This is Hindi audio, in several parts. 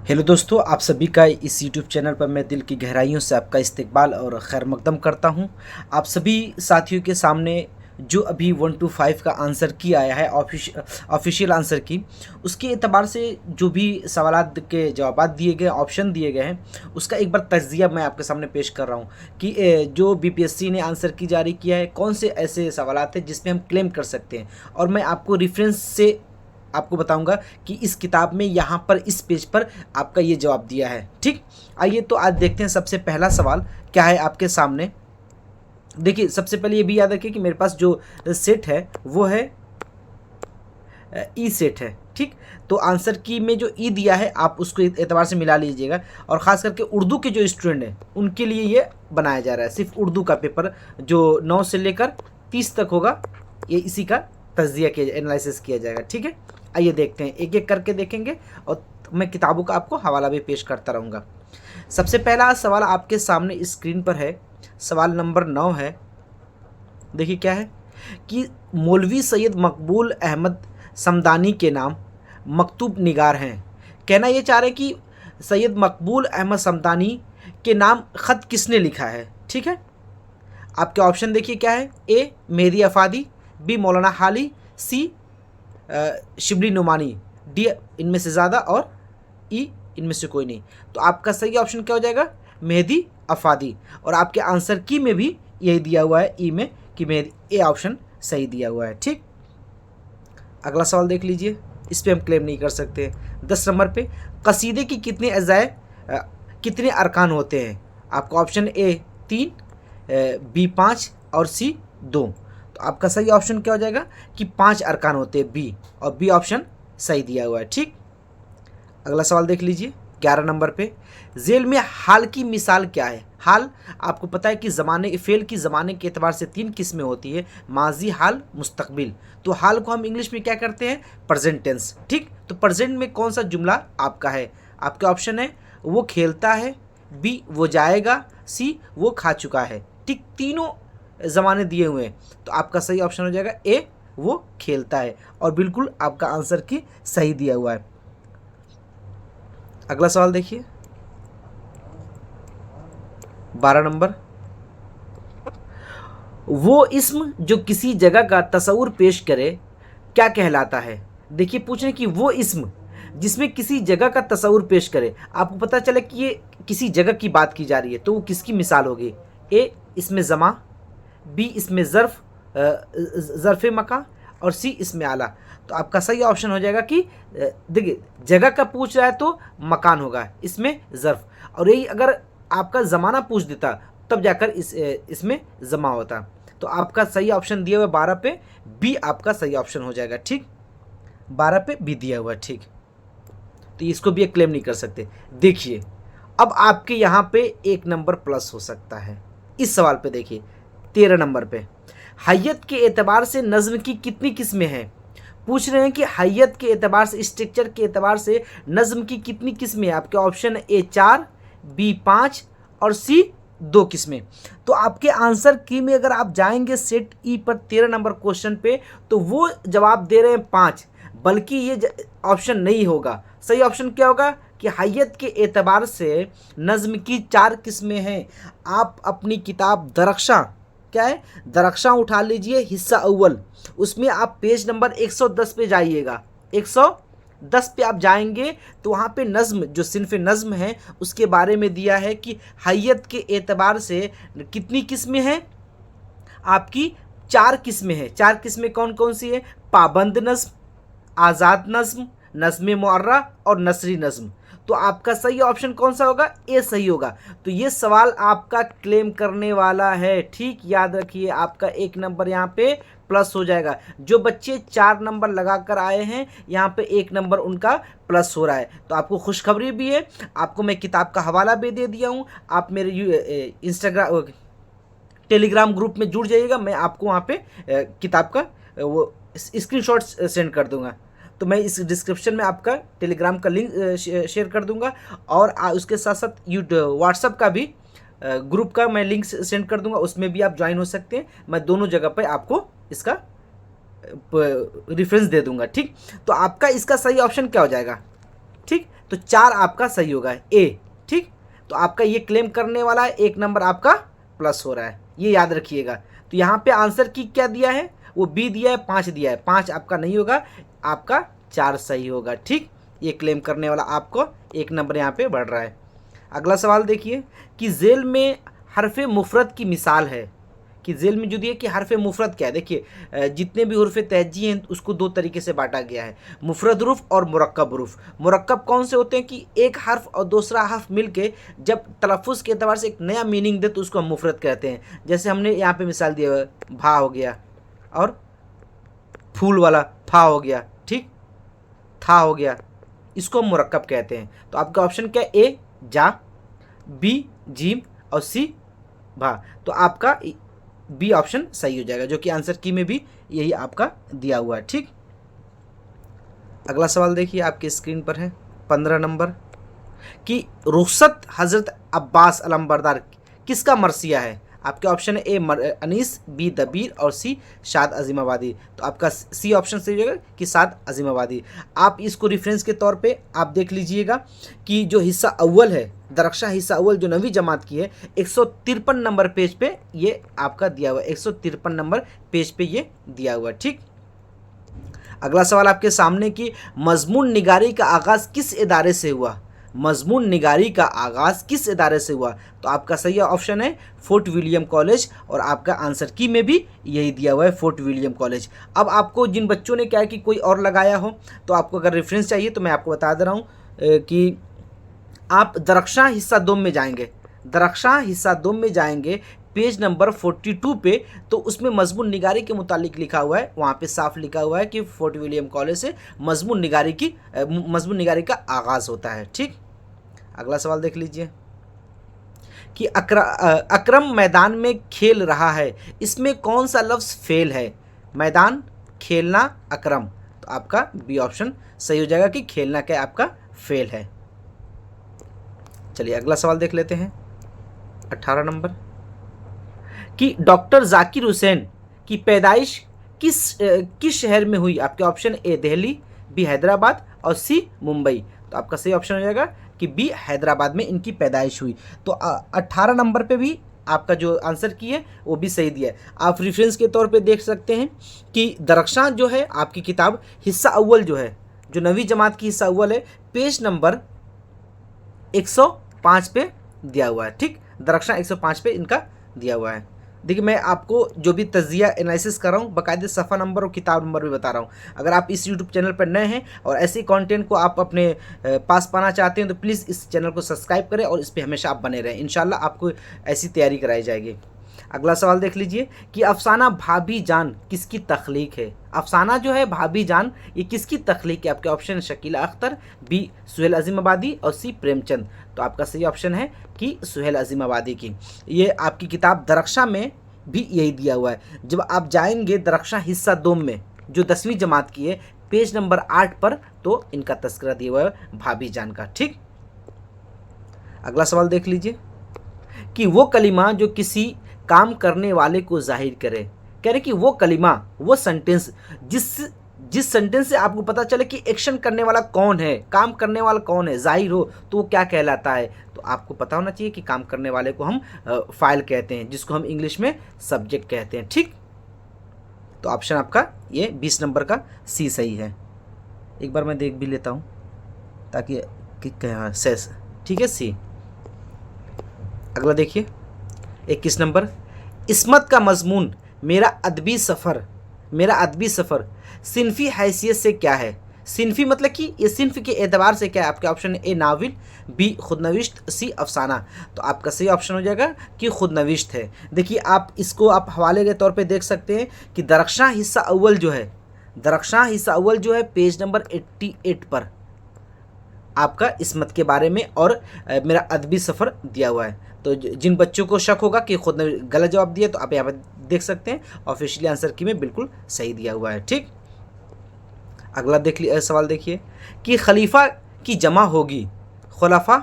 हेलो दोस्तों, आप सभी का इस यूट्यूब चैनल पर मैं दिल की गहराइयों से आपका इस्तकबाल और खैर मकदम करता हूं। आप सभी साथियों के सामने जो अभी 1 to 5 का आंसर की आया है, ऑफिशियल आंसर की, उसके एतबार से जो भी सवालात के जवाब दिए गए, ऑप्शन दिए गए हैं, उसका एक बार तज्जिया मैं आपके सामने पेश कर रहा हूं कि जो बीपीएससी ने आंसर की जारी किया है, कौन से ऐसे सवालात हैं जिसमें हम क्लेम कर सकते हैं। और मैं आपको रेफरेंस से आपको बताऊंगा कि इस किताब में यहाँ पर इस पेज पर आपका ये जवाब दिया है। ठीक, आइए तो आज देखते हैं सबसे पहला सवाल क्या है आपके सामने। देखिए, सबसे पहले ये भी याद रखिए कि मेरे पास जो सेट है वो है ई सेट है। ठीक, तो आंसर की में जो ई दिया है आप उसको एतबार से मिला लीजिएगा। और ख़ास करके उर्दू के जो स्टूडेंट हैं उनके लिए ये बनाया जा रहा है, सिर्फ उर्दू का पेपर जो 9 से लेकर 30 तक होगा, ये इसी का तज्जिया किया, एनालिसिस किया जाएगा। ठीक है, आइए देखते हैं, एक एक करके देखेंगे और मैं किताबों का आपको हवाला भी पेश करता रहूँगा। सबसे पहला सवाल आपके सामने स्क्रीन पर है, सवाल नंबर 9 है। देखिए क्या है कि मौलवी सैयद मकबूल अहमद समदानी के नाम मकतूब निगार हैं। कहना ये चाह रहे हैं कि सैयद मकबूल अहमद समदानी के नाम ख़त किसने लिखा है। ठीक है, आपके ऑप्शन देखिए क्या है। ए मेहदी अफादी, बी मौलाना हाली, सी शिबली नुमानी, डी इनमें से ज़्यादा और ई इनमें से कोई नहीं। तो आपका सही ऑप्शन क्या हो जाएगा, मेहदी अफादी। और आपके आंसर की में भी यही दिया हुआ है ई में कि मेहदी, ए ऑप्शन सही दिया हुआ है। ठीक, अगला सवाल देख लीजिए, इस पर हम क्लेम नहीं कर सकते। 10 नंबर पे, कसीदे की कितने अज़ाए कितने अरकान होते हैं। आपका ऑप्शन ए 3, बी 5 और सी 2। तो आपका सही ऑप्शन क्या हो जाएगा कि 5 अरकान होते हैं, बी, और बी ऑप्शन सही दिया हुआ है। ठीक, अगला सवाल देख लीजिए 11 नंबर पे, जेल में हाल की मिसाल क्या है। हाल आपको पता है कि ज़माने फेल की ज़माने के एतबार से 3 किस्में होती है, माजी, हाल, मुस्तकबिल। तो हाल को हम इंग्लिश में क्या करते हैं, प्रेजेंट टेंस। ठीक, तो प्रेजेंट में कौन सा जुमला आपका है। आपके ऑप्शन है वो खेलता है, बी वो जाएगा, सी वो खा चुका है। ठीक, तीनों ज़माने दिए हुए हैं, तो आपका सही ऑप्शन हो जाएगा ए वो खेलता है, और बिल्कुल आपका आंसर की सही दिया हुआ है। अगला सवाल देखिए 12 नंबर, वो इस्म जो किसी जगह का तस्वुर पेश करे क्या कहलाता है। देखिए, पूछ रहे कि वो इस्म जिसमें किसी जगह का तस्वुर पेश करे, आपको पता चले कि ये किसी जगह की बात की जा रही है, तो वो किसकी मिसाल होगी। ए इसमें ज़मा, बी इसमें ज़र्फ़ मका, और सी इसमें आला। तो आपका सही ऑप्शन हो जाएगा कि देखिए, जगह का पूछ रहा है तो मकान होगा, इसमें ज़र्फ़, और यही अगर आपका ज़माना पूछ देता तब जाकर इसमें ज़मा होता। तो आपका सही ऑप्शन दिया हुआ है 12 पे, बी आपका सही ऑप्शन हो जाएगा। ठीक, 12 पे बी दिया हुआ है। ठीक, तो इसको भी एक क्लेम नहीं कर सकते। देखिए, अब आपके यहाँ पे 1 नंबर प्लस हो सकता है इस सवाल पे। देखिए 13 नंबर पे, हैयत के एतबार से नज़्म की कितनी किस्में हैं। पूछ रहे हैं कि हैयत के एतबार से, स्ट्रक्चर के एतबार से नज़्म की कितनी किस्में हैं। आपके ऑप्शन ए 4, बी 5 और सी 2 किस्में। तो आपके आंसर की में अगर आप जाएंगे सेट ई पर 13 नंबर क्वेश्चन पे, तो वो जवाब दे रहे हैं 5, बल्कि ये ऑप्शन नहीं होगा। सही ऑप्शन क्या होगा कि हैयत के एतबार से नज़्म की 4 किस्में हैं। आप अपनी किताब दरख्शां, क्या है, दरख्शां उठा लीजिए, हिस्सा अव्वल, उसमें आप पेज नंबर 110 पे जाइएगा। 110 पे आप जाएंगे तो वहाँ पे नज़्म, जो सिन्फ़ नज़्म है, उसके बारे में दिया है कि हैयत के एतबार से कितनी किस्में हैं। आपकी 4 किस्में हैं। 4 किस्में कौन कौन सी है, पाबंद नज़्म, आज़ाद नज़्म, नज़्म मुअर्रा और नसरी नज़्म। तो आपका सही ऑप्शन कौन सा होगा, ए सही होगा। तो ये सवाल आपका क्लेम करने वाला है। ठीक, याद रखिए, आपका 1 नंबर यहाँ पे प्लस हो जाएगा। जो बच्चे 4 नंबर लगा कर आए हैं, यहाँ पे 1 नंबर उनका प्लस हो रहा है। तो आपको खुशखबरी भी है, आपको मैं किताब का हवाला भी दे दिया हूँ। आप मेरे इंस्टाग्राम टेलीग्राम ग्रुप में जुड़ जाइएगा, मैं आपको वहाँ पे किताब का वो स्क्रीनशॉट सेंड कर दूँगा। तो मैं इस डिस्क्रिप्शन में आपका टेलीग्राम का लिंक शेयर कर दूंगा, और उसके साथ साथ व्हाट्सअप का भी ग्रुप का मैं लिंक सेंड कर दूंगा, उसमें भी आप ज्वाइन हो सकते हैं। मैं दोनों जगह पे आपको इसका रेफरेंस दे दूंगा। ठीक, तो आपका इसका सही ऑप्शन क्या हो जाएगा। ठीक, तो 4 आपका सही होगा ए। ठीक, तो आपका ये क्लेम करने वाला है, 1 नंबर आपका प्लस हो रहा है, ये याद रखिएगा। तो यहाँ पे आंसर की क्या दिया है, वो बी दिया है, 5 दिया है, 5 आपका नहीं होगा, आपका 4 सही होगा। ठीक, ये क्लेम करने वाला आपको 1 नंबर यहाँ पे बढ़ रहा है। अगला सवाल देखिए कि जेल में हरफ़े मुफरत की मिसाल है, कि जेल में जो दिया कि हरफ़ मुफरत क्या है। देखिए जितने भी हुरूफ तहजी हैं उसको 2 तरीके से बांटा गया है, मुफरद हुरूफ और मुरक्कब हुरूफ। मुरक्कब कौन से होते हैं कि एक हर्फ और दूसरा हर्फ मिलके जब तलफ़ुज़ के एतबार से एक नया मीनिंग दे तो उसको हम मुफरत कहते हैं। जैसे हमने यहाँ पे मिसाल दिया है, भा हो गया और फूल वाला फा हो गया, ठीक, था हो गया, इसको हम मुरक्कब कहते हैं। तो आपका ऑप्शन क्या है, ए जा, बी जीम और सी भा। तो आपका बी ऑप्शन सही हो जाएगा, जो कि आंसर की में भी यही आपका दिया हुआ है। ठीक, अगला सवाल देखिए आपके स्क्रीन पर है 15 नंबर कि रुखसत हज़रत अब्बास अलमबरदार किसका मरसिया है। आपके ऑप्शन है ए अनीस, बी दबीर और सी शाद अजीमाबादी। तो आपका सी ऑप्शन सही होगा कि शाद अजीमाबादी। आप इसको रेफरेंस के तौर पे आप देख लीजिएगा कि जो हिस्सा अव्वल है, दरख्शा हिस्सा अव्वल जो 9वीं जमात की है, 153 नंबर पेज पे ये आपका दिया हुआ है, 153 नंबर पेज पे ये दिया हुआ है। ठीक, अगला सवाल आपके सामने कि मजमून निगारी का आगाज़ किस इदारे से हुआ। मजमून निगारी का आगाज़ किस इदारे से हुआ। तो आपका सही ऑप्शन है फोर्ट विलियम कॉलेज, और आपका आंसर की में भी यही दिया हुआ है, फोर्ट विलियम कॉलेज। अब आपको जिन बच्चों ने क्या है कि कोई और लगाया हो, तो आपको अगर रेफरेंस चाहिए तो मैं आपको बता दे रहा हूँ कि आप दरख्शां हिस्सा दोम में जाएंगे, दरख्शां हिस्सा दोम में जाएंगे पेज नंबर 42 पे, तो उसमें मजमून निगारी के मुतालिक लिखा हुआ है, वहाँ पे साफ लिखा हुआ है कि फोर्ट विलियम कॉलेज से मजमून निगारी का आगाज़ होता है। ठीक, अगला सवाल देख लीजिए कि अकरम मैदान में खेल रहा है, इसमें कौन सा लफ्ज़ फेल है। मैदान, खेलना, अकरम। तो आपका बी ऑप्शन सही हो जाएगा कि खेलना क्या आपका फेल है। चलिए अगला सवाल देख लेते हैं 18 नंबर कि डॉक्टर जाकिर हुसैन की पैदाइश किस शहर में हुई। आपके option A Delhi, B Hyderabad और सी मुंबई। तो आपका सही ऑप्शन हो जाएगा कि बी हैदराबाद में इनकी पैदाइश हुई। तो 18 नंबर पे भी आपका जो आंसर की है वो भी सही दिया है। आप रेफरेंस के तौर पे देख सकते हैं कि दरख्शां जो है आपकी किताब हिस्सा अव्वल जो है, जो 9वीं जमात की हिस्सा अव्वल है, पेज नंबर 105 पे दिया हुआ है। ठीक, दरख्शां 105 पे इनका दिया हुआ है। देखिए मैं आपको जो भी तज्जिया एनालिसिस कर रहा हूँ बाकायदे सफ़ा नंबर और किताब नंबर भी बता रहा हूँ। अगर आप इस यूट्यूब चैनल पर नए हैं और ऐसे कंटेंट को आप अपने पास पाना चाहते हैं तो प्लीज़ इस चैनल को सब्सक्राइब करें और इस पर हमेशा आप बने रहें। इंशाल्लाह आपको ऐसी तैयारी कराई जाएगी। अगला सवाल देख लीजिए कि अफसाना भाभी जान किसकी तख्लीक है। अफसाना जो है भाभी जान ये किसकी तख्लीक है। आपके ऑप्शन है शकीला अख्तर, बी सुहेल अजीमाबादी और सी प्रेमचंद। तो आपका सही ऑप्शन है कि सुहेल अजीमाबादी की। ये आपकी किताब दरख्शां में भी यही दिया हुआ है। जब आप जाएंगे दरख्शां हिस्सा दोम में जो 10वीं जमात की है, पेज नंबर 8 पर, तो इनका तस्करा दिया हुआ है भाभी जान का। ठीक, अगला सवाल देख लीजिए कि वो कलिमा जो किसी काम करने वाले को जाहिर करे। कह रहे कि वो कलिमा, वो सेंटेंस जिस सेंटेंस से आपको पता चले कि एक्शन करने वाला कौन है, काम करने वाला कौन है, जाहिर हो, तो वो क्या कहलाता है। तो आपको पता होना चाहिए कि काम करने वाले को हम फाइल कहते हैं, जिसको हम इंग्लिश में सब्जेक्ट कहते हैं। ठीक, तो ऑप्शन आपका ये 20 नंबर का सी सही है। एक बार मैं देख भी लेता हूँ ताकि सेस, ठीक है, सी। अगला देखिए 21 नंबर, इस्मत का मजमून मेरा अदबी सफ़र सिनफी हैसियत से क्या है। सिनफी मतलब कि ये सिनफ के एतबार से क्या है। आपके ऑप्शन ए नाविल, बी खुदनविश्त, सी अफसाना। तो आपका सही ऑप्शन हो जाएगा कि खुदनविश्त है। देखिए आप इसको आप हवाले के तौर पे देख सकते हैं कि दरख्शां हिस्सा अव्वल जो है पेज नंबर 88 पर आपका इस्मत के बारे में और मेरा अदबी सफ़र दिया हुआ है। तो जिन बच्चों को शक होगा कि खुद ने गलत जवाब दिया तो आप यहाँ पर देख सकते हैं, ऑफिशियली आंसर की में बिल्कुल सही दिया हुआ है। ठीक, अगला सवाल देखिए कि खलीफा की जमा होगी खुलाफा,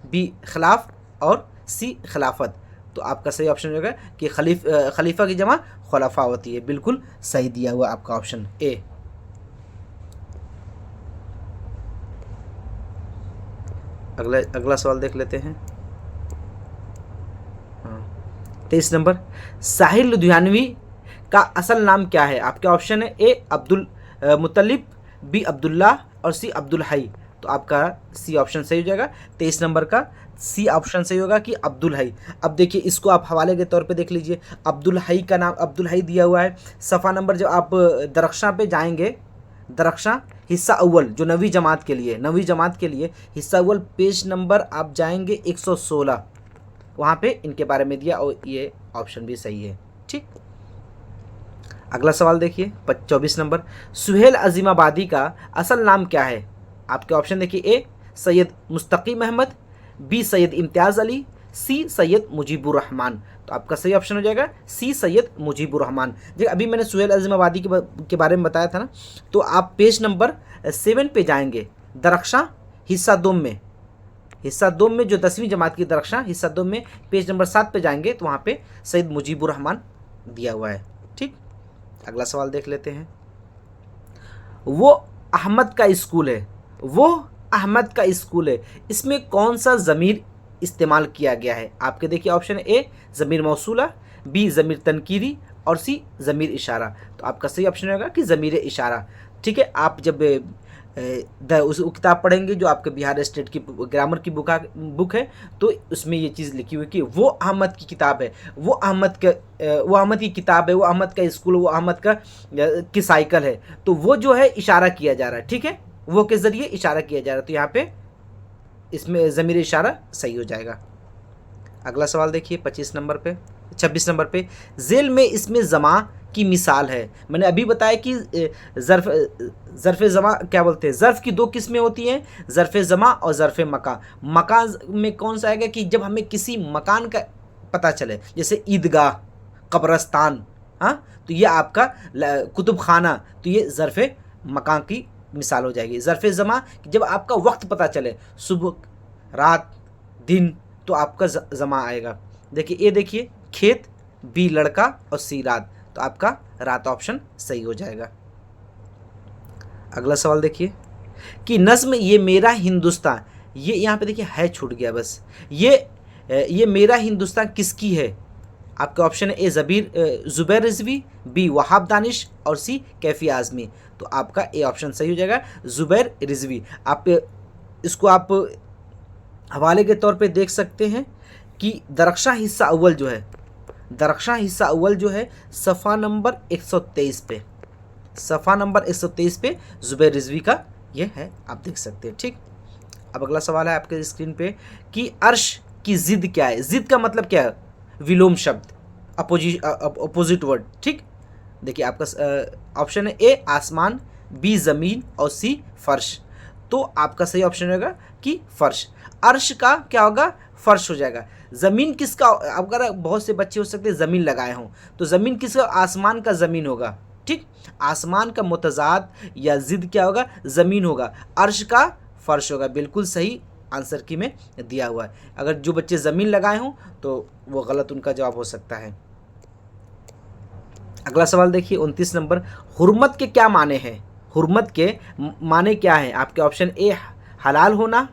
बी खिलाफ और सी खिलाफत। तो आपका सही ऑप्शन होगा कि खलीफा की जमा खुलाफा होती है। बिल्कुल सही दिया हुआ आपका ऑप्शन ए। अगला सवाल देख लेते हैं। 23 नंबर, साहिर लुधियानवी का असल नाम क्या है? आपके ऑप्शन है ए अब्दुल मुत्तलिब, बी अब्दुल्ला और सी अब्दुल हई। तो आपका सी ऑप्शन सही हो जाएगा। 23 नंबर का सी ऑप्शन सही होगा कि अब्दुल हई। अब देखिए इसको आप हवाले के तौर पे देख लीजिए। अब्दुल हई का नाम अब्दुल हई दिया हुआ है। सफ़ा नंबर जब आप दरख्शां पे जाएंगे, दरख्शां हिस्सा अव्वल जो नवी जमात के लिए हिस्सा अव्वल पेज नंबर आप जाएंगे 116, वहाँ पे इनके बारे में दिया और ये ऑप्शन भी सही है। ठीक, अगला सवाल देखिए 24 नंबर, सुहेल अजीमाबादी का असल नाम क्या है? आपके ऑप्शन देखिए, ए सैयद मुस्तकीम अहमद, बी सैयद इम्तियाज़ अली, सी सैयद मुजीबुर रहमान। तो आपका सही ऑप्शन हो जाएगा सी सैयद मुजीबुर रहमान। देखिए अभी मैंने सुहेल अजीमाबादी के बारे में बताया था ना, तो आप पेज नंबर 7 पे जाएंगे, दरख्शां हिस्सा दोम में जो 10वीं जमात की दरख्शां हिस्सा दोम में पेज नंबर 7 पे जाएंगे तो वहाँ पे सैयद मुजीबुर रहमान दिया हुआ है। ठीक, अगला सवाल देख लेते हैं। वो अहमद का स्कूल है, इसमें कौन सा ज़मीर इस्तेमाल किया गया है? आपके देखिए ऑप्शन ए ज़मीर मौसूला, बी ज़मीर तनकीरी और सी ज़मीर इशारा। तो आपका सही ऑप्शन होगा कि ज़मीर इशारा। ठीक है, आप जब उस किताब पढ़ेंगे जो आपके बिहार स्टेट की ग्रामर की बुक है, तो उसमें ये चीज़ लिखी हुई कि वो अहमद की किताब है, वो अहमद की किताब है, वो अहमद का स्कूल, वो अहमद की साइकिल है। तो वो जो है इशारा किया जा रहा है। ठीक है, वो के ज़रिए इशारा किया जा रहा है। तो यहाँ पे इसमें ज़मीर इशारा सही हो जाएगा। अगला सवाल देखिए 26 नंबर पे जेल में इसमें ज़मा की मिसाल है। मैंने अभी बताया कि ज़र्फ़ ज़मा क्या बोलते हैं, ज़र्फ़ की 2 किस्में होती हैं, ज़र्फ़ ज़मा और ज़र्फ़ मका। मका में कौन सा आएगा कि जब हमें किसी मकान का पता चले, जैसे ईदगाह, कब्रस्तान, हाँ, तो ये आपका कुतुब खाना, तो ये ज़र्फ़ मकान की मिसाल हो जाएगी। ज़र्फ़ ज़मा जब आपका वक्त पता चले, सुबह, रात, दिन, तो आपका ज़मा आएगा। देखिए ए देखिए खेत, बी लड़का और सी रात। तो आपका रात ऑप्शन सही हो जाएगा। अगला सवाल देखिए कि नज़्म ये मेरा हिंदुस्तान, ये यहाँ पे देखिए है छूट गया बस, ये मेरा हिंदुस्तान किसकी है? आपका ऑप्शन है ए ज़ुबैर रिज़वी, बी वहाब दानिश और सी कैफ़ी आज़मी। तो आपका ए ऑप्शन सही हो जाएगा ज़ुबैर रिज़वी। आप इसको आप हवाले के तौर पे देख सकते हैं कि दरख्शां हिस्सा अव्वल जो है सफ़ा नंबर 123 पे ज़ुबैर रिज़वी का ये है, आप देख सकते हैं। ठीक, अब अगला सवाल है आपके स्क्रीन पे कि अर्श की ज़िद क्या है? ज़िद का मतलब क्या है? विलोम शब्द, अपोजिट वर्ड। ठीक, देखिए आपका ऑप्शन है ए आसमान, बी ज़मीन और सी फ़र्श। तो आपका सही ऑप्शन होगा कि फ़र्श। अर्श का क्या होगा? फ़र्श हो जाएगा। ज़मीन किसका? अगर बहुत से बच्चे हो सकते हैं ज़मीन लगाए हों, तो ज़मीन किसका? आसमान का ज़मीन होगा। ठीक, आसमान का मुतज़ाद या ज़िद क्या होगा? ज़मीन होगा। अर्श का फ़र्श होगा। बिल्कुल सही आंसर की में दिया हुआ है। अगर जो बच्चे ज़मीन लगाए हों तो वो गलत उनका जवाब हो सकता है। अगला सवाल देखिए 29 नंबर, हुर्मत के क्या माने हैं? हुर्मत के माने क्या हैं? आपके ऑप्शन ए हलाल होना,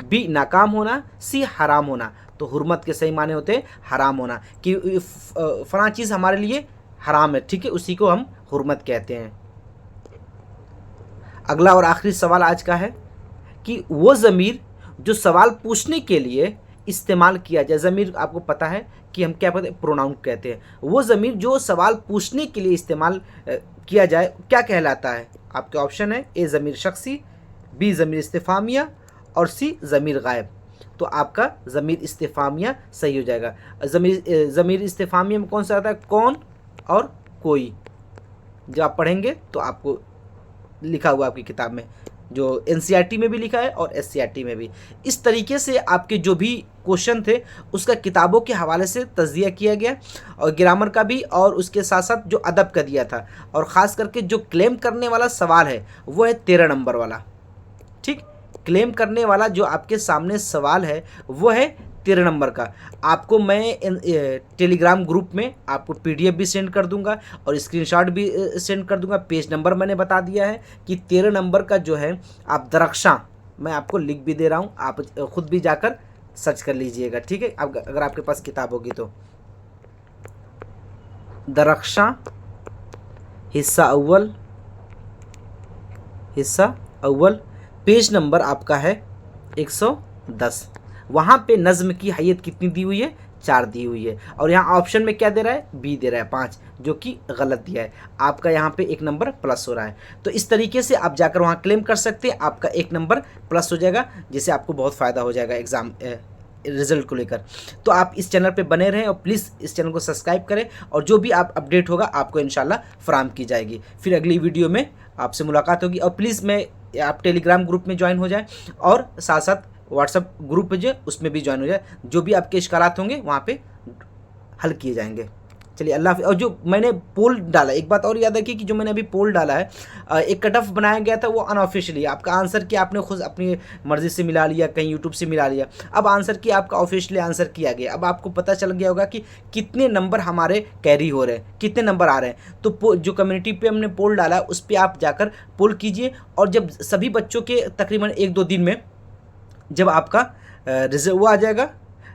बी नाकाम होना, सी हराम होना। तो हुर्मत के सही माने होते हैं हराम होना, कि फलां चीज़ हमारे लिए हराम है। ठीक है, उसी को हम हुर्मत कहते हैं। अगला और आखिरी सवाल आज का है कि वो ज़मीर जो सवाल पूछने के लिए इस्तेमाल किया जाए, ज़मीर आपको पता है कि हम क्या कहते हैं? प्रोनाउन कहते हैं। वो ज़मीर जो सवाल पूछने के लिए इस्तेमाल किया जाए क्या कहलाता है? आपके ऑप्शन है ए ज़मीर शख्सी, बी ज़मीर इस्तिफ़ामिया और सी ज़मीर गायब। तो आपका ज़मीर इस्तिफ़ामिया सही हो जाएगा। ज़मीर इस्तिफ़ामिया में कौन सा आता है? कौन और कोई। जब आप पढ़ेंगे तो आपको लिखा हुआ आपकी किताब में, जो एनसीईआरटी में भी लिखा है और एससीईआरटी में भी। इस तरीके से आपके जो भी क्वेश्चन थे उसका किताबों के हवाले से तज्ज़िया किया गया, और ग्रामर का भी, और उसके साथ साथ जो अदब का दिया था, और ख़ास करके जो क्लेम करने वाला सवाल है वो है 13 नंबर वाला। ठीक, क्लेम करने वाला जो आपके सामने सवाल है वो है 13 नंबर का। आपको मैं टेलीग्राम ग्रुप में आपको पीडीएफ भी सेंड कर दूंगा और स्क्रीनशॉट भी सेंड कर दूंगा। पेज नंबर मैंने बता दिया है कि 13 नंबर का जो है आप दरख्शां मैं आपको लिख भी दे रहा हूँ, आप खुद भी जाकर सर्च कर लीजिएगा, ठीक है। अब अगर आपके पास किताब होगी तो दरख्शां हिस्सा अव्वल पेज नंबर आपका है 110। वहाँ पे नज़्म की हैयत कितनी दी हुई है, 4 दी हुई है। और यहाँ ऑप्शन में क्या दे रहा है, बी दे रहा है 5, जो कि गलत दिया है। आपका यहाँ पे 1 नंबर प्लस हो रहा है। तो इस तरीके से आप जाकर वहाँ क्लेम कर सकते हैं, आपका 1 नंबर प्लस हो जाएगा, जिससे आपको बहुत फ़ायदा हो जाएगा एग्ज़ाम रिजल्ट को लेकर। तो आप इस चैनल पे बने रहें और प्लीज़ इस चैनल को सब्सक्राइब करें, और जो भी आप अपडेट होगा आपको इंशाल्लाह फराहम की जाएगी। फिर अगली वीडियो में आपसे मुलाकात होगी। और प्लीज़ आप टेलीग्राम ग्रुप में ज्वाइन हो जाएं, और साथ साथ व्हाट्सअप ग्रुप जो उसमें भी ज्वाइन हो जाए। जो भी आपके इश्कालात होंगे वहाँ पे हल किए जाएंगे। चलिए, अल्लाह हाफ़िज़। और जो मैंने पोल डाला, एक बात और याद रखिए कि जो मैंने अभी पोल डाला है, एक कट ऑफ बनाया गया था, वो अनऑफिशियली आपका आंसर किया, आपने खुद अपनी मर्ज़ी से मिला लिया, कहीं यूट्यूब से मिला लिया। अब आंसर किया आपका ऑफिशियली आंसर किया गया। अब आपको पता चल गया होगा कि कितने नंबर हमारे कैरी हो रहे हैं, कितने नंबर आ रहे हैं। तो जो कम्युनिटी पे हमने पोल डाला है उस पर आप जाकर पोल कीजिए, और जब सभी बच्चों के तकरीबन 1-2 दिन में जब आपका रिजल्ट वो आ जाएगा,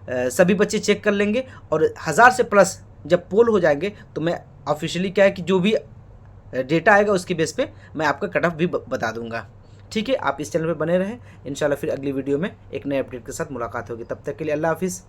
सभी बच्चे चेक कर लेंगे, और 1000 से प्लस जब पोल हो जाएंगे तो मैं ऑफिशियली क्या है कि जो भी डेटा आएगा उसके बेस पे मैं आपका कट ऑफ भी बता दूंगा, ठीक है। आप इस चैनल पे बने रहें, इंशाल्लाह फिर अगली वीडियो में एक नए अपडेट के साथ मुलाकात होगी। तब तक के लिए अल्लाह हाफिज़।